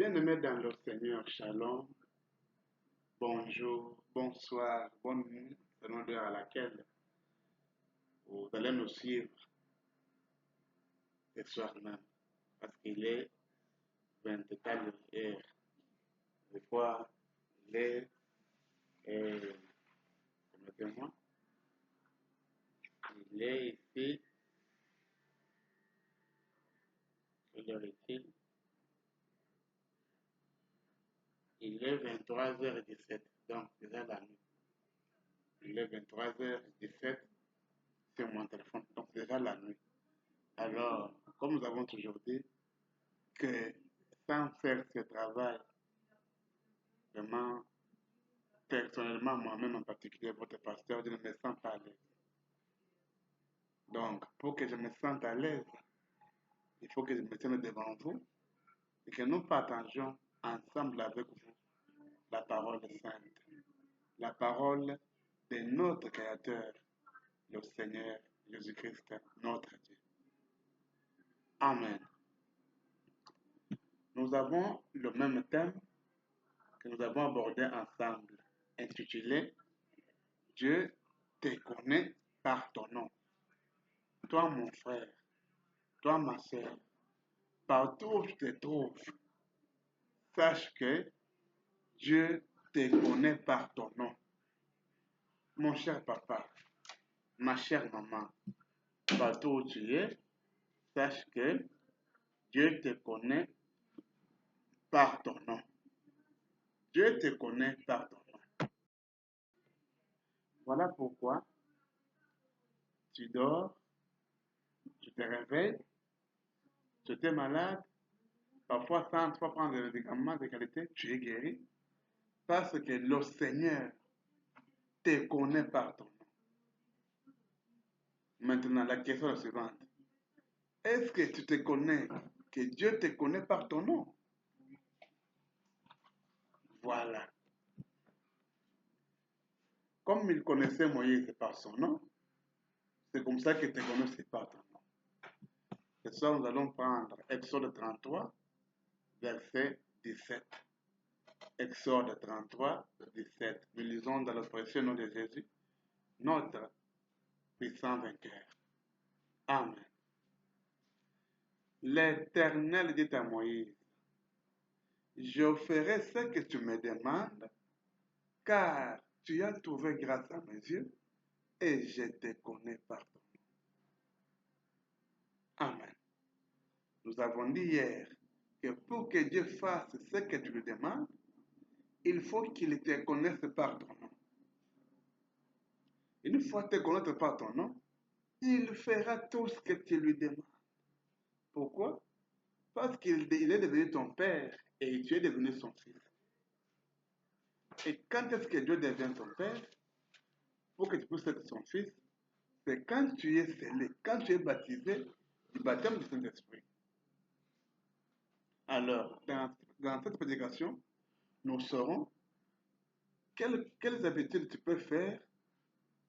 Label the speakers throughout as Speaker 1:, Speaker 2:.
Speaker 1: Bien-aimés dans le Seigneur, Shalom, bonjour, bonsoir, bonne nuit, selon l'heure à laquelle vous allez nous suivre ce soir même, parce qu'il est 24 heures. Des fois, il est, permettez-moi, il est ici, quelle heure est-il? Il est 23h17, donc déjà la nuit. Il est 23h17 sur mon téléphone, donc déjà la nuit. Alors, comme nous avons toujours dit, que sans faire ce travail, vraiment, personnellement, moi-même en particulier, votre pasteur, je ne me sens pas à l'aise. Donc, pour que je me sente à l'aise, il faut que je me tienne devant vous et que nous partageons ensemble avec vous la parole sainte, la parole de notre Créateur, le Seigneur Jésus-Christ, notre Dieu. Amen. Nous avons le même thème que nous avons abordé ensemble, intitulé Dieu te connaît par ton nom. Toi, mon frère, toi, ma soeur, partout où tu te trouves, sache que Dieu te connaît par ton nom. Mon cher papa, ma chère maman, partout où tu es, sache que Dieu te connaît par ton nom. Dieu te connaît par ton nom. Voilà pourquoi tu dors, tu te réveilles, tu es malade, parfois sans toi prendre des médicaments de qualité, tu es guéri, parce que le Seigneur te connaît par ton nom. Maintenant, la question est la suivante. Est-ce que tu te connais, que Dieu te connaît par ton nom? Voilà. Comme il connaissait Moïse par son nom, c'est comme ça qu'il te connaît par ton nom. Ce soir, nous allons prendre Exode 33, verset 17. Exode 33, 17. Nous lisons dans le précieux nom de Jésus, notre puissant vainqueur. Amen. L'Éternel dit à Moïse, je ferai ce que tu me demandes, car tu as trouvé grâce à mes yeux, et je te connais par ton nom. Amen. Nous avons dit hier que pour que Dieu fasse ce que tu lui demandes, il faut qu'il te connaisse par ton nom. Une fois te connaître par ton nom, il fera tout ce que tu lui demandes. Pourquoi? Parce qu'il est devenu ton père et tu es devenu son fils. Et quand est-ce que Dieu devient ton père? Pour que tu puisses être son fils, c'est quand tu es scellé, quand tu es baptisé du baptême du Saint-Esprit. Alors, dans cette prédication, nous saurons quelles habitudes tu peux faire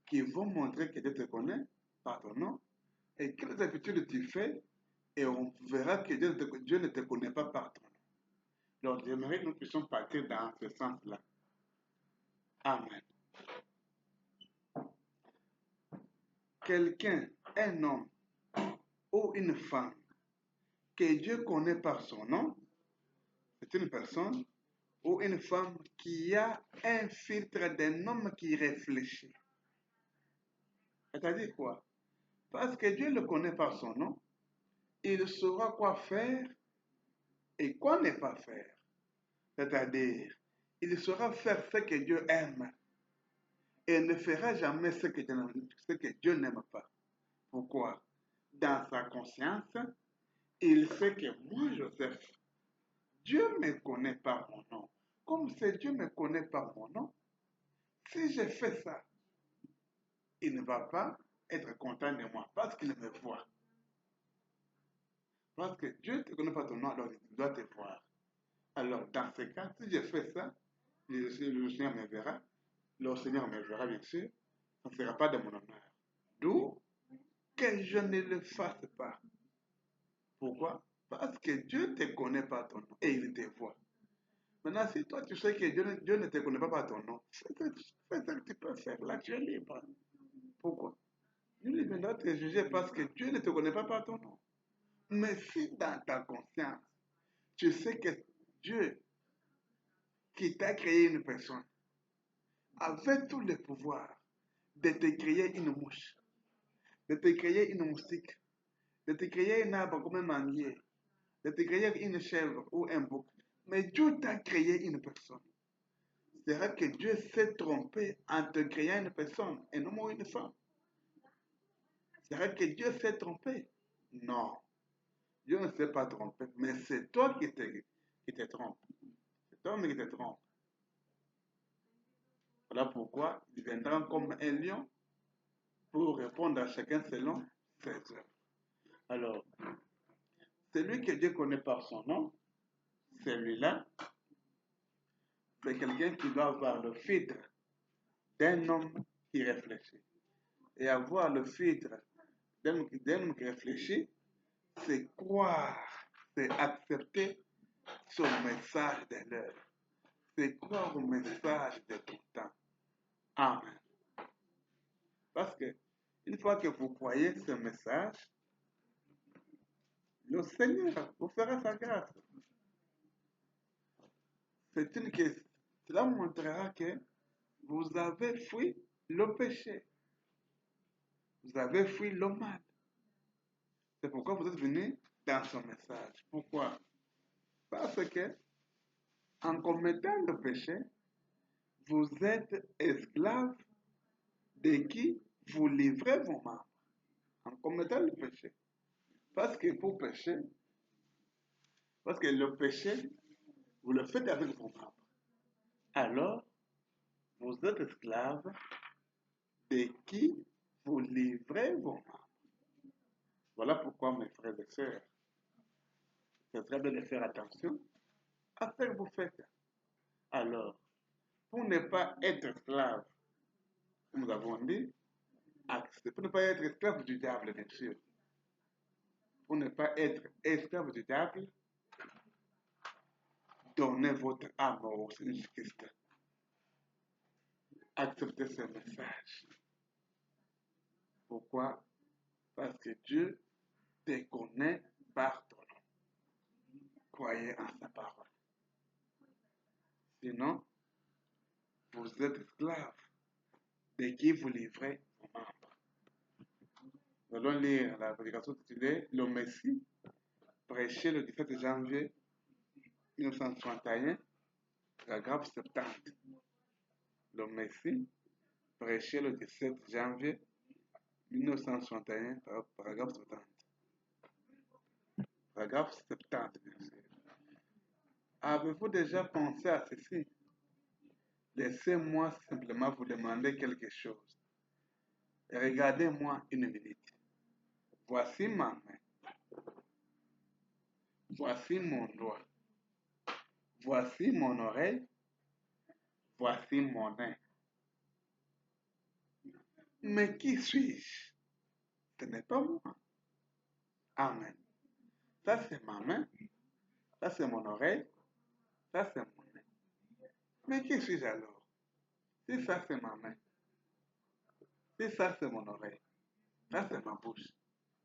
Speaker 1: qui vont montrer que Dieu te connaît par ton nom et quelles habitudes tu fais et on verra que Dieu ne te connaît pas par ton nom. Donc, j'aimerais que nous puissions partir dans ce sens-là. Amen. Quelqu'un, un homme ou une femme que Dieu connaît par son nom, c'est une personne ou une femme qui a un filtre d'un homme qui réfléchit. C'est-à-dire quoi? Parce que Dieu le connaît par son nom, il saura quoi faire et quoi ne pas faire. C'est-à-dire, il saura faire ce que Dieu aime et ne fera jamais ce que Dieu n'aime pas. Pourquoi? Dans sa conscience, il sait que moi, Joseph, Dieu me connaît par mon nom. Comme c'est Dieu me connaît par mon nom, si je fais ça, il ne va pas être content de moi parce qu'il me voit. Parce que Dieu te connaît par ton nom, alors il doit te voir. Alors, dans ce cas, si je fais ça, le Seigneur me verra. Le Seigneur me verra, bien sûr. Ça ne sera pas de mon honneur. D'où que je ne le fasse pas. Pourquoi? Parce que Dieu te connaît par ton nom et il te voit. Maintenant, si toi tu sais que Dieu ne te connaît pas par ton nom, fais ce que tu peux faire. Là, tu es libre. Pourquoi? Dieu viendra te juger parce que Dieu ne te connaît pas par ton nom. Mais si dans ta conscience, tu sais que Dieu qui t'a créé une personne avait tous les pouvoirs de te créer une mouche, de te créer une moustique, de te créer un arbre comme un manguier, de te créer une chèvre ou un bouc. Mais Dieu t'a créé une personne. C'est vrai que Dieu s'est trompé en te créant une personne et non une femme. C'est vrai que Dieu s'est trompé. Non, Dieu ne s'est pas trompé, mais c'est toi qui te trompes. C'est toi qui te trompes. Voilà pourquoi il viendra comme un lion pour répondre à chacun selon ses œuvres. Alors, celui que Dieu connaît par son nom, celui-là, c'est quelqu'un qui doit avoir le filtre d'un homme qui réfléchit. Et avoir le filtre d'un homme qui réfléchit, c'est croire, c'est accepter son message de l'heure, c'est croire au message de ton temps. Amen. Parce que une fois que vous croyez ce message, le Seigneur vous fera sa grâce. C'est une question. Cela montrera que vous avez fui le péché. Vous avez fui le mal. C'est pourquoi vous êtes venu dans son message. Pourquoi? Parce que en commettant le péché, vous êtes esclave de qui vous livrez vos membres. En commettant le péché. Parce que pour pécher, parce que le péché, vous le faites avec vos membres. Alors, vous êtes esclave de qui vous livrez vos membres. Voilà pourquoi, mes frères et sœurs, c'est très bien de faire attention à ce que vous faites. Alors, pour ne pas être esclave, comme nous avons dit, pour ne pas être esclave du diable, bien sûr, pour ne pas être esclave du diable, donnez votre âme au Seigneur Jésus-Christ. Acceptez ce message. Pourquoi? Parce que Dieu te connaît par ton nom. Croyez en sa parole. Sinon, vous êtes esclave de qui vous livrez vos membres. Nous allons lire la prédication titulée Le Messie, prêché le 17 janvier 1961, paragraphe 70. Le Messie, prêché le 17 janvier 1961, paragraphe 70. Paragraphe 70, bien sûr. Avez-vous déjà pensé à ceci? Laissez-moi simplement vous demander quelque chose. Regardez-moi une minute. Voici ma main. Voici mon doigt. Voici mon oreille. Voici mon nez. Mais qui suis-je? Ce n'est pas moi. Amen. Ça, c'est ma main. Ça, c'est mon oreille. Ça, c'est mon nez. Mais qui suis-je alors? Si ça, c'est ma main. Si ça, c'est mon oreille. Ça, c'est ma bouche.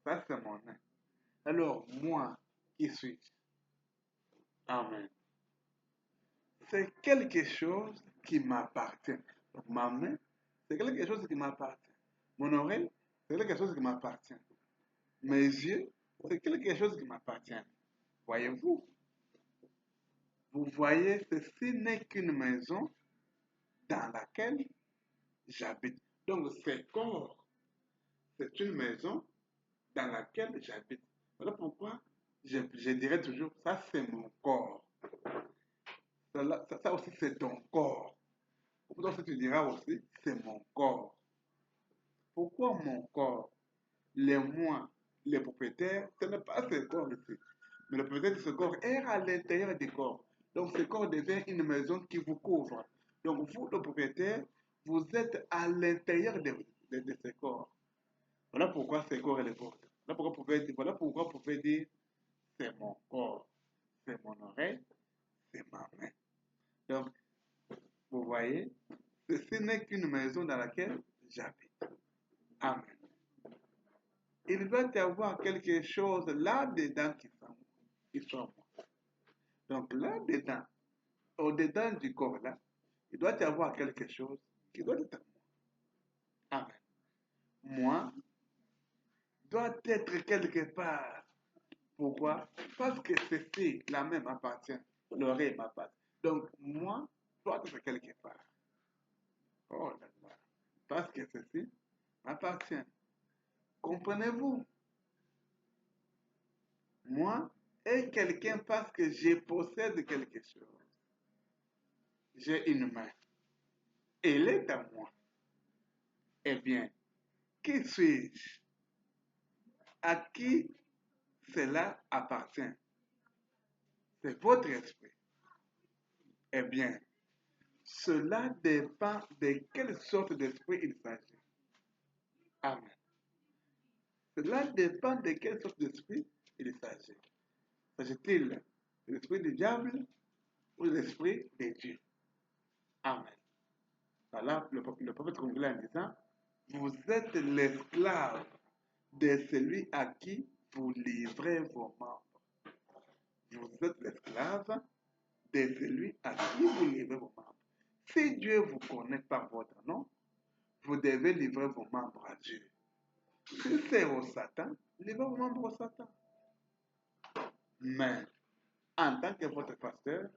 Speaker 1: Ça, c'est mon nez. Alors, moi, qui suis-je? Amen. C'est quelque chose qui m'appartient. Donc, ma main, c'est quelque chose qui m'appartient. Mon oreille, c'est quelque chose qui m'appartient. Mes yeux, c'est quelque chose qui m'appartient. Voyez-vous? Vous voyez, ceci n'est qu'une maison dans laquelle j'habite. Donc, ce corps, c'est une maison dans laquelle j'habite. Voilà pourquoi je dirais toujours, ça c'est mon corps. Ça aussi c'est ton corps. Pourquoi tu diras aussi, c'est mon corps. Pourquoi mon corps? Les moi, les propriétaires, ce n'est pas ce corps ici. Mais le propriétaire de ce corps est à l'intérieur du corps. Donc ce corps devient une maison qui vous couvre. Donc vous, le propriétaire, vous êtes à l'intérieur de ce corps. Voilà pourquoi ce corps est le vôtre. Voilà pourquoi vous pouvez dire, c'est mon corps, c'est mon oreille, c'est ma main. Donc, vous voyez, ceci n'est qu'une maison dans laquelle j'habite. Amen. Il doit y avoir quelque chose là-dedans qui soit moi. Donc, là-dedans, au-dedans du corps, là, il doit y avoir quelque chose qui doit être moi. Amen. Moi doit être quelque part. Pourquoi? Parce que ceci, la main m'appartient, l'oreille m'appartient. Donc, moi doit être quelque part. Oh là là. Parce que ceci m'appartient. Comprenez-vous? Moi est quelqu'un parce que je possède quelque chose. J'ai une main. Elle est à moi. Eh bien, qui suis-je? À qui cela appartient? C'est votre esprit. Eh bien, cela dépend de quelle sorte d'esprit il s'agit. Amen. Cela dépend de quelle sorte d'esprit il s'agit. S'agit-il de l'esprit du diable ou de l'esprit de Dieu? Amen. Voilà le prophète congolais en disant, vous êtes l'esclave de celui à qui vous livrez vos membres. Vous êtes l'esclave de celui à qui vous livrez vos membres. Si Dieu vous connaît par votre nom, vous devez livrer vos membres à Dieu. Si c'est au Satan, livrez vos membres au Satan. Mais, en tant que votre pasteur,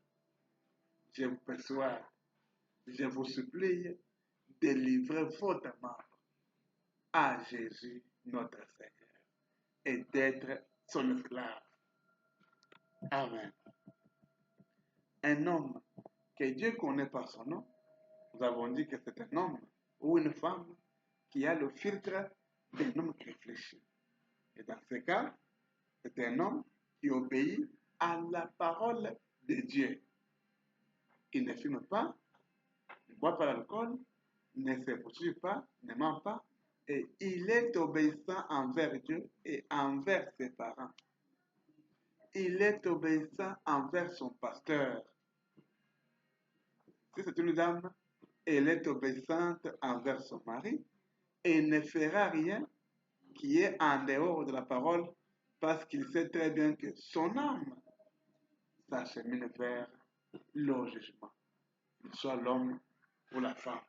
Speaker 1: je vous persuade, je vous supplie de livrer votre membre à Jésus, notre Seigneur, et d'être son esclave. Amen. Un homme que Dieu connaît par son nom, nous avons dit que c'est un homme ou une femme qui a le filtre d'un homme qui réfléchit. Et dans ce cas, c'est un homme qui obéit à la parole de Dieu. Il ne fume pas, ne boit pas l'alcool, ne se poursuit pas, ne ment pas, et il est obéissant envers Dieu et envers ses parents. Il est obéissant envers son pasteur. Si c'est une dame, elle est obéissante envers son mari et ne fera rien qui est en dehors de la parole parce qu'il sait très bien que son âme s'achemine vers le jugement, qu'il soit l'homme ou la femme.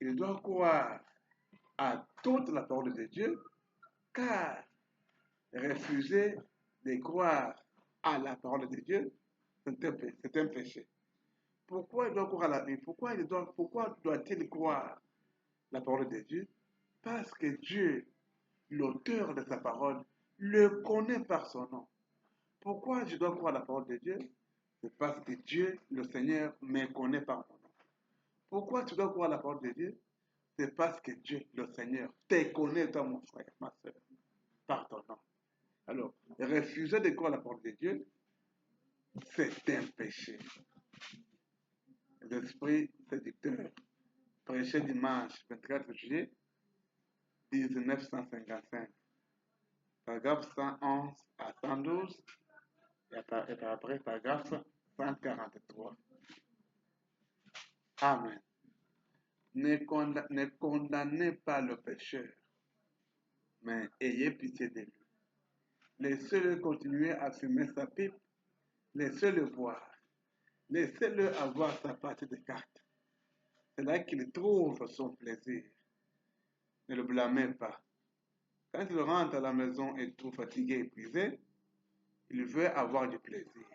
Speaker 1: Il doit croire à toute la parole de Dieu, car refuser de croire à la parole de Dieu, c'est un péché. Pourquoi il doit croire à la Bible? Pourquoi doit-il croire la parole de Dieu? Parce que Dieu, l'auteur de sa parole, le connaît par son nom. Pourquoi je dois croire la parole de Dieu? C'est parce que Dieu, le Seigneur, me connaît par mon nom. Pourquoi tu dois croire la parole de Dieu? C'est parce que Dieu, le Seigneur, te connaît, toi, mon frère, ma soeur, par ton nom. Alors, refuser de croire la parole de Dieu, c'est un péché. L'esprit séducteur, prêché dimanche 24 juillet 1955, paragraphe 111 à 112, et après paragraphe 143. Amen. Ne condamnez pas le pécheur, mais ayez pitié de lui. Laissez-le continuer à fumer sa pipe, laissez-le boire, laissez-le avoir sa partie de cartes. C'est là qu'il trouve son plaisir. Ne le blâmez pas. Quand il rentre à la maison et trouve fatigué et épuisé, il veut avoir du plaisir.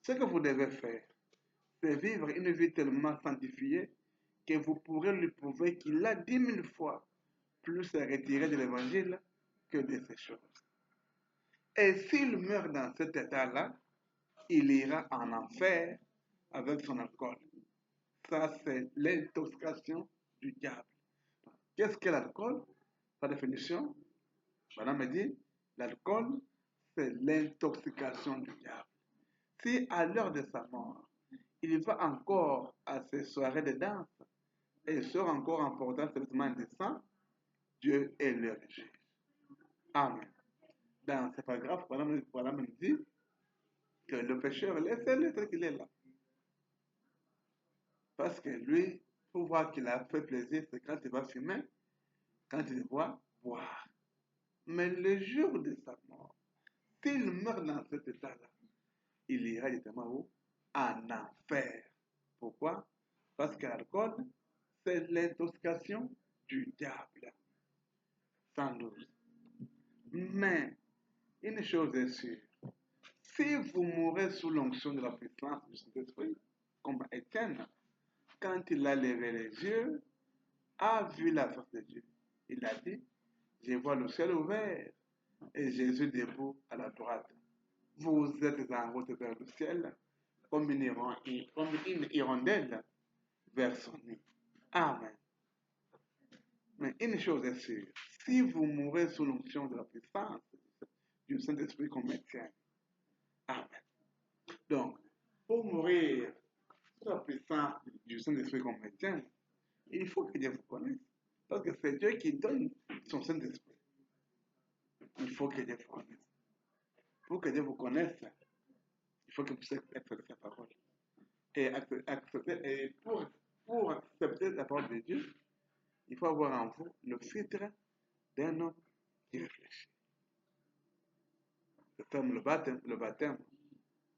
Speaker 1: Ce que vous devez faire, c'est vivre une vie tellement sanctifiée que vous pourrez lui prouver qu'il a 10 000 fois plus à retirer de l'évangile que de ces choses. Et s'il meurt dans cet état-là, il ira en enfer avec son alcool. Ça, c'est l'intoxication du diable. Qu'est-ce que l'alcool? Par définition, madame me dit, l'alcool, c'est l'intoxication du diable. Si à l'heure de sa mort, il va encore à ses soirées de danse et sort encore en portant ses vêtements indécents, Dieu est le juge. Amen. Dans ce paragraphe, voilà me dit que le pécheur, laissez-le tel qu'il est là. Parce que lui, pour voir qu'il a fait plaisir, c'est quand il va fumer, quand il voit boire. Mais le jour de sa mort, s'il meurt dans cet état-là, il ira directement où? En enfer. Pourquoi? Parce que l'alcool, c'est l'intoxication du diable. Sans doute. Mais une chose est sûre, si vous mourrez sous l'onction de la puissance du Saint-Esprit, comme Étienne, quand il a levé les yeux, a vu la face de Dieu, il a dit, je vois le ciel ouvert et Jésus debout à la droite. Vous êtes en route vers le ciel, comme une hirondelle vers son nid. Amen. Mais une chose est sûre, si vous mourrez sous l'onction de la puissance du Saint-Esprit comme Étienne, amen. Donc, pour mourir sous la puissance du Saint-Esprit comme Étienne, il faut que Dieu vous connaisse. Parce que c'est Dieu qui donne son Saint-Esprit. Il faut que Dieu vous connaisse. Pour que Dieu vous connaisse, il faut que vous puissiez accepter sa parole. Et pour accepter la parole de Dieu, il faut avoir en vous le filtre d'un homme qui réfléchit. C'est comme le baptême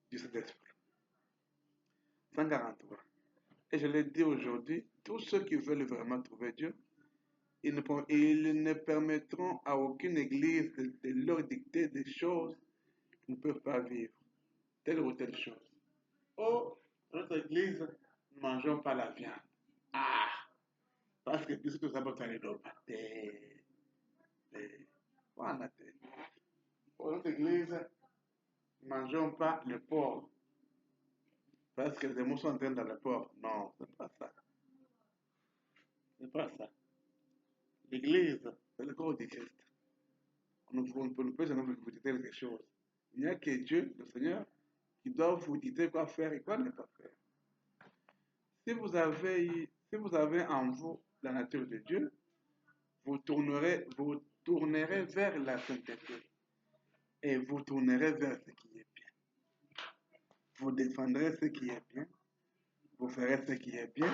Speaker 1: du Saint-Esprit. 143. Et je l'ai dit aujourd'hui, tous ceux qui veulent vraiment trouver Dieu, ils ne permettront à aucune église de leur dicter des choses qu'ils ne peuvent pas vivre, telle ou telle chose. Oh, notre église, ne mangeons pas la viande. Ah, parce que puisque tout ça peut faire les dopateurs. Voilà. Pour notre église, ne mangeons pas le porc. Parce que les démons sont entrés dans le porc. Non, c'est pas ça. C'est pas ça. L'église, c'est le corps du Christ. On ne peut jamais vous dire quelque chose. Il n'y a que Dieu, le Seigneur, qui doit vous dire quoi faire et quoi ne pas faire. Si vous avez en vous la nature de Dieu, vous tournerez vers la sainteté et vous tournerez vers ce qui est bien. Vous défendrez ce qui est bien, vous ferez ce qui est bien,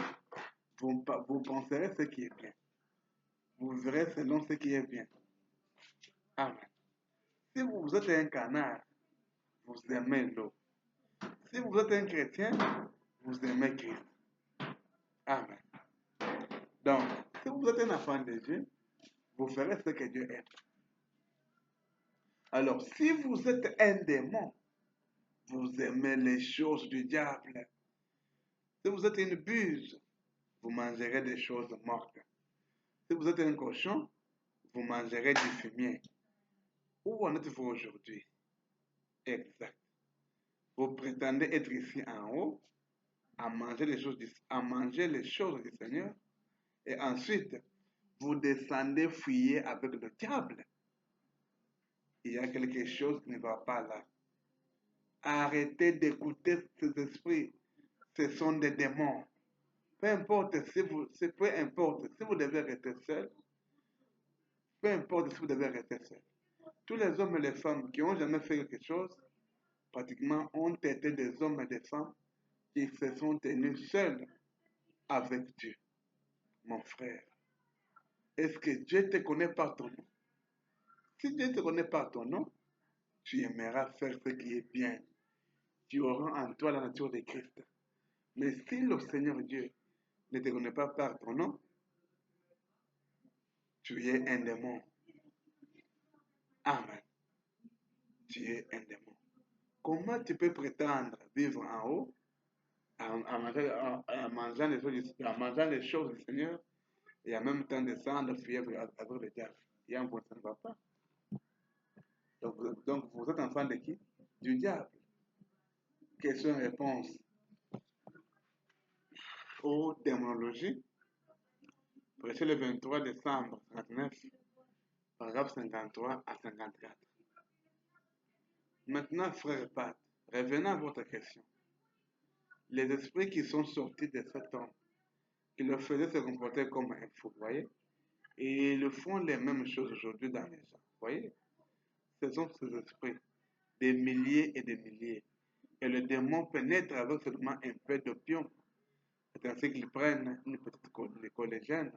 Speaker 1: vous penserez ce qui est bien. Vous verrez selon ce qui est bien. Amen. Si vous êtes un canard, vous aimez l'eau. Si vous êtes un chrétien, vous aimez Christ. Amen. Donc, si vous êtes un enfant de Dieu, vous ferez ce que Dieu aime. Alors, si vous êtes un démon, vous aimez les choses du diable. Si vous êtes une buse, vous mangerez des choses mortes. Si vous êtes un cochon, vous mangerez du fumier. Où en êtes-vous aujourd'hui? Exact. Vous prétendez être ici en haut, à manger les choses du Seigneur, et ensuite, vous descendez fouiller avec le diable. Il y a quelque chose qui ne va pas là. Arrêtez d'écouter ces esprits. Ce sont des démons. Peu importe si vous devez rester seul, peu importe si vous devez rester seul. Tous les hommes et les femmes qui n'ont jamais fait quelque chose, pratiquement ont été des hommes et des femmes qui se sont tenus seuls avec Dieu. Mon frère, est-ce que Dieu te connaît par ton nom? Si Dieu te connaît par ton nom, tu aimeras faire ce qui est bien. Tu auras en toi la nature de Christ. Mais si le Seigneur Dieu ne te connaît pas par ton nom, tu es un démon. Amen. Tu es un démon. Comment tu peux prétendre vivre en haut en mangeant les choses du Seigneur et en même temps descendre, fuir avec le diable? Il y a un point, ça ne va pas. Donc vous êtes enfant de qui? Du diable. Question-réponse aux démonologies. Prêché le 23 décembre 59, paragraphe 53 à 54. Maintenant, frère Pat, revenons à votre question. Les esprits qui sont sortis de cet homme, qui le faisaient se comporter comme un fou, voyez? Et ils font les mêmes choses aujourd'hui dans les gens, voyez? Ce sont ces esprits, des milliers et des milliers. Et le démon pénètre avec seulement un peu d'opium. c'est ainsi qu'ils prennent une petite collégienne.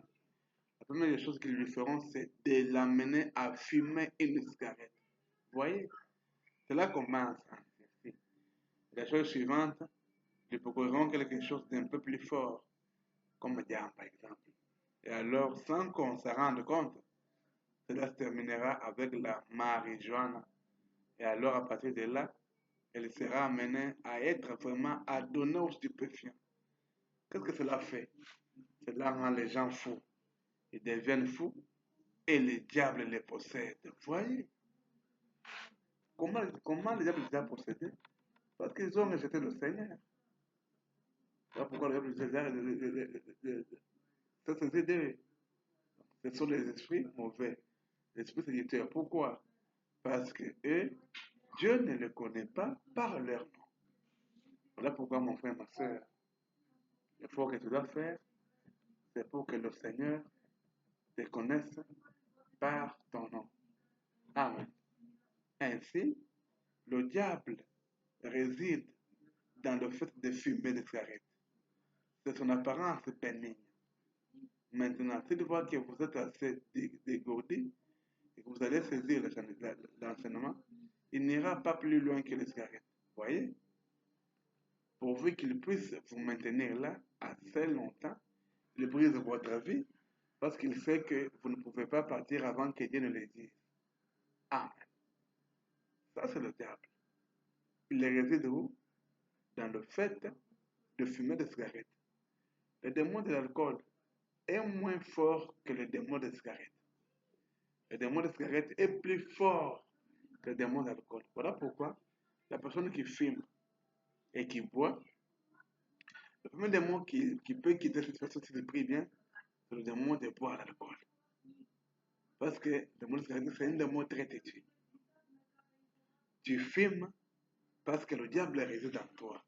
Speaker 1: La première des choses qu'ils lui feront, c'est de l'amener à fumer une cigarette. Vous voyez? Cela commence ainsi. La chose suivante, ils procureront quelque chose d'un peu plus fort, comme diable par exemple. Et alors, sans qu'on se rende compte, cela se terminera avec la marijuana. Et alors, à partir de là, elle sera amenée à être vraiment à donner aux stupéfiants. Qu'est-ce que cela fait? Cela rend les gens fous. Ils deviennent fous et le diable les possède. Vous voyez? Comment le diable les a possédés? Parce qu'ils ont rejeté le Seigneur. Voilà pourquoi le diable les a saisi d'eux. Ce sont les esprits mauvais, les esprits séducteurs. Pourquoi? Parce que eux, Dieu ne les connaît pas par leur nom. Voilà pourquoi, mon frère, ma soeur, l'effort que tu dois faire, c'est pour que le Seigneur te connaisse par ton nom. Amen. Ainsi, le diable réside dans le fait de fumer des cigarettes. C'est son apparence bénigne. Maintenant, s'il voit que vous êtes assez dégourdi et que vous allez saisir l'enseignement, il n'ira pas plus loin que les cigarettes. Vous voyez? Pourvu qu'il puisse vous maintenir là assez longtemps, il brise votre vie parce qu'il sait que vous ne pouvez pas partir avant que Dieu ne le dise. Amen. Ça, c'est le diable. Il réside où? Dans le fait de fumer des cigarettes. Le démon de l'alcool est moins fort que le démon des cigarettes. Le démon des cigarettes est plus fort que le démon de l'alcool. Voilà pourquoi la personne qui fume et qui boit, le premier démon qui peut quitter cette façon de prix bien, c'est le démon de boire l'alcool. Parce que le démon de cigarette, c'est un démon très têtu. Tu fumes parce que le diable réside en toi.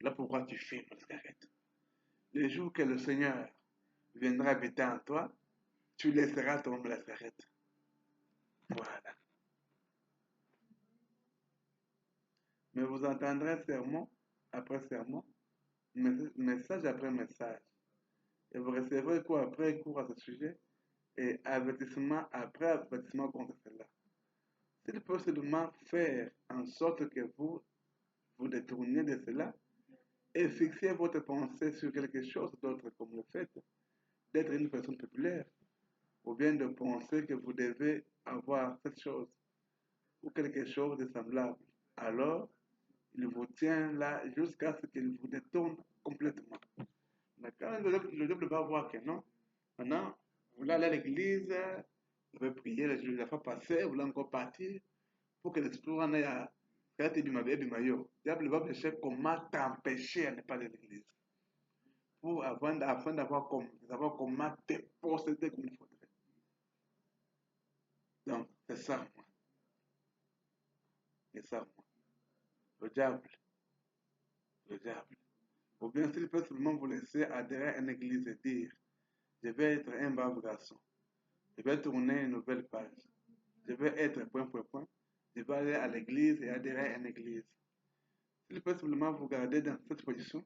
Speaker 1: Là pourquoi tu fumes la cigarette. Le jour que le Seigneur viendra habiter en toi, tu laisseras tomber la cigarette. Voilà. Mais vous entendrez sermon après sermon, message après message. Et vous recevrez cours après cours à ce sujet et avertissement après avertissement contre cela. S'il peut seulement faire en sorte que vous vous détourniez de cela et fixez votre pensée sur quelque chose d'autre comme le fait d'être une personne populaire ou bien de penser que vous devez avoir cette chose ou quelque chose de semblable, alors il vous tient là jusqu'à ce qu'il vous détourne complètement. Mais quand le diable va voir que non, maintenant, vous voulez aller à l'église, vous pouvez prier, la fois passée, vous voulez encore partir, pour que l'esprit en aille à faire du maillot. Le diable va chercher comment t'empêcher à ne pas aller à l'église. Afin d'avoir comment te posséder comme il faudrait. Donc, c'est ça, moi. C'est ça, moi. Le diable. Le diable. Ou bien s'il peut seulement vous laisser adhérer à une église et dire, je vais être un brave garçon. Je vais tourner une nouvelle page. Je vais être point. Je vais aller à l'église et adhérer à une église. S'il peut simplement vous garder dans cette position,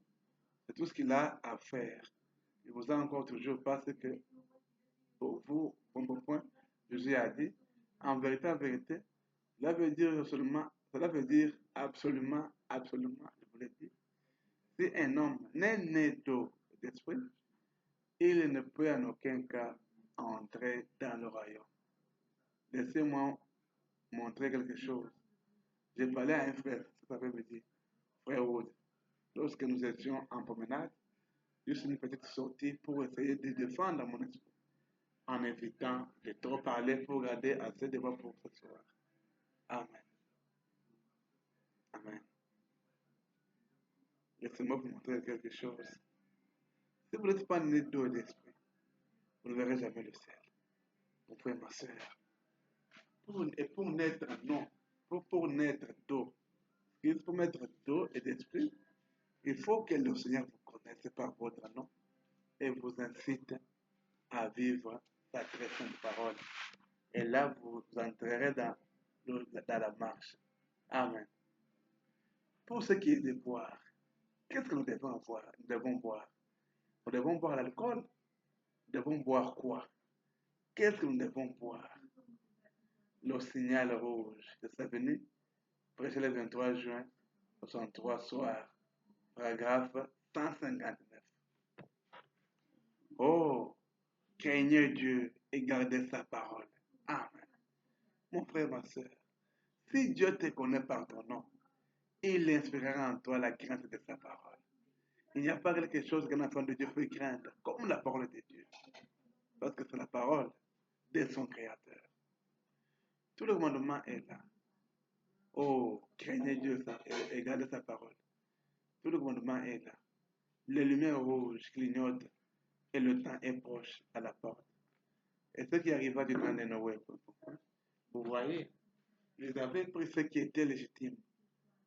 Speaker 1: c'est tout ce qu'il a à faire. Il vous a encore toujours parce que pour vous, point, Jésus a dit, en vérité, cela veut dire absolument, je vous l'ai dit, si un homme n'est né d'eau et d'esprit, il ne peut en aucun cas entrer dans le royaume. Laissez-moi montrer quelque chose. J'ai parlé à un frère, ça veut dire, frère Wood, lorsque nous étions en promenade, juste une petite sortie pour essayer de défendre mon esprit, en évitant de trop parler pour garder assez de voix pour ce soir. Amen. Amen. Laissez-moi vous montrer quelque chose. Si vous n'êtes pas né d'eau et d'esprit, vous ne verrez jamais le ciel. Mon frère, ma soeur. Pour naître, non. Pour naître d'eau, pour naître d'eau et d'esprit, il faut que le Seigneur vous connaisse par votre nom et vous incite à vivre sa très sainte parole. Et là, vous entrerez dans la marche. Amen. Pour ce qui est de boire, qu'est-ce que nous devons voir? Nous devons boire. Nous devons boire l'alcool. Nous devons boire quoi? Qu'est-ce que nous devons boire? Le signal rouge de sa venue, prêché le 23 juin 63 soir, paragraphe 159. Oh, craignez Dieu et gardez sa parole. Amen. Mon frère, ma soeur, si Dieu te connaît par ton nom, il inspirera en toi la crainte de sa parole. Il n'y a pas quelque chose qu'un enfant de Dieu peut craindre, comme la parole de Dieu, parce que c'est la parole de son Créateur. Tout le commandement est là. Oh, craignez Dieu et gardez sa parole. Tout le commandement est là. Les lumières rouges clignotent et le temps est proche à la porte. Et ce qui arriva du temps de Noé, vous voyez, ils avaient pris ce qui était légitime,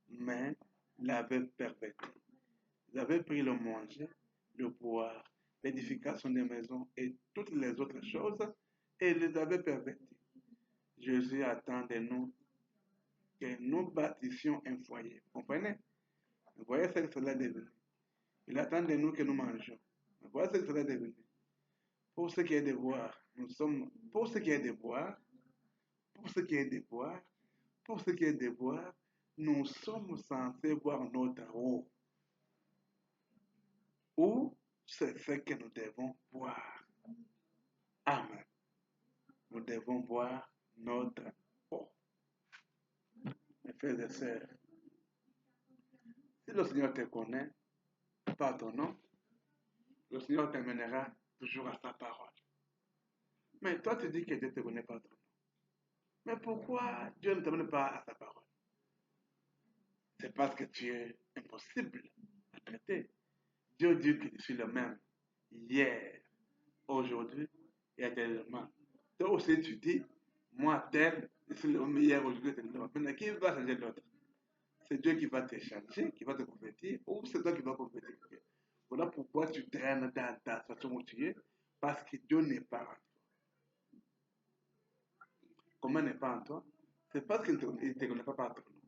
Speaker 1: mais l'avaient perverti. Ils avaient pris le manger, le boire, l'édification des maisons et toutes les autres choses et les avaient pervertis. Jésus attend de nous que nous bâtissions un foyer. Vous comprenez? Vous voyez ce que cela est devenu. Il attend de nous que nous mangeons. Vous voyez ce que cela est devenu. Pour ce qui est de boire, pour ce qui est de boire, pour ce qui est de boire, pour ce qui est de boire, nous sommes censés boire notre eau. Ou c'est ce que nous devons boire. Amen. Nous devons boire notre eau. Mes frères et sœurs, si le Seigneur te connaît par ton nom, le Seigneur t'amènera toujours à sa parole. Mais toi, tu dis que Dieu te connaît par ton nom. Mais pourquoi Dieu ne t'amène pas à sa parole? C'est parce que tu es impossible à traiter. Dieu dit que je suis le même hier, aujourd'hui et éternellement. Toi aussi, tu dis, moi, tel, je suis le meilleur aujourd'hui et éternellement. Maintenant, qui va changer l'autre? C'est Dieu qui va te changer, qui va te convertir, ou c'est toi qui vas convertir. Voilà pourquoi tu traînes dans ta situation où tu es, parce que Dieu n'est pas en toi. Comment n'est pas en toi? C'est parce qu'il ne te connaît pas par ton nom.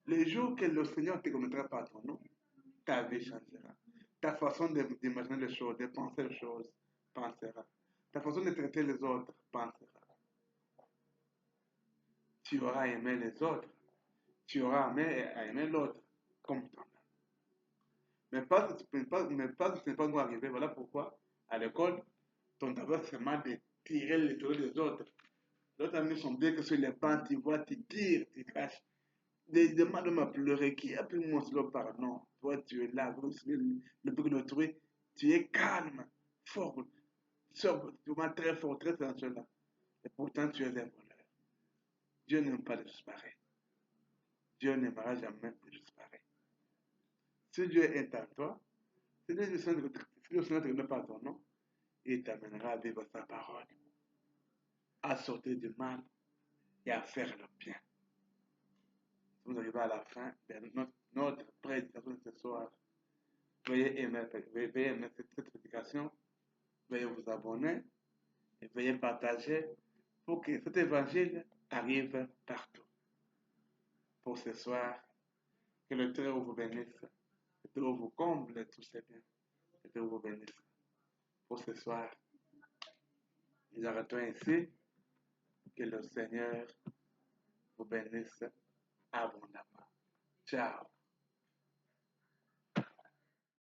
Speaker 1: Les jours que le Seigneur te connaîtra par ton nom, ta vie changera. Ta façon d'imaginer les choses, de penser les choses, pensera. Ta façon de traiter les autres, pensera. Tu auras aimé les autres. Tu auras aimé à aimer l'autre comme toi-même. Mais pas, ce n'est pas encore arrivé. Voilà pourquoi, à l'école, ton travail, c'est seulement de tirer les tours des autres. D'autres amis sont bien que sur les bancs, tu vois, tu tires, tu craches. Des demandes de me pleurer. Qui a pris mon stylo par non? Toi, tu es là, le bruit d'autrui. Tu es calme, fort, sobre, tu es très fort, très sensuel. Et pourtant, tu es un voleur. Dieu n'aime pas les choses pareilles. Dieu n'aimera jamais les choses pareilles. Si Dieu est en toi, si le Seigneur te connaît pas ton nom, il t'amènera à vivre sa parole, à sortir du mal et à faire le bien. Si vous arrivez à la fin de notre prédication de ce soir, veuillez aimer cette prédication, veuillez vous abonner et veuillez partager pour que cet évangile arrive partout. Pour ce soir, que le Très-Haut vous bénisse, que le Très-Haut vous comble tous ses biens, que le Très-Haut vous bénisse. Pour ce soir, nous arrêtons ici. Que le Seigneur vous bénisse abondamment. Ciao.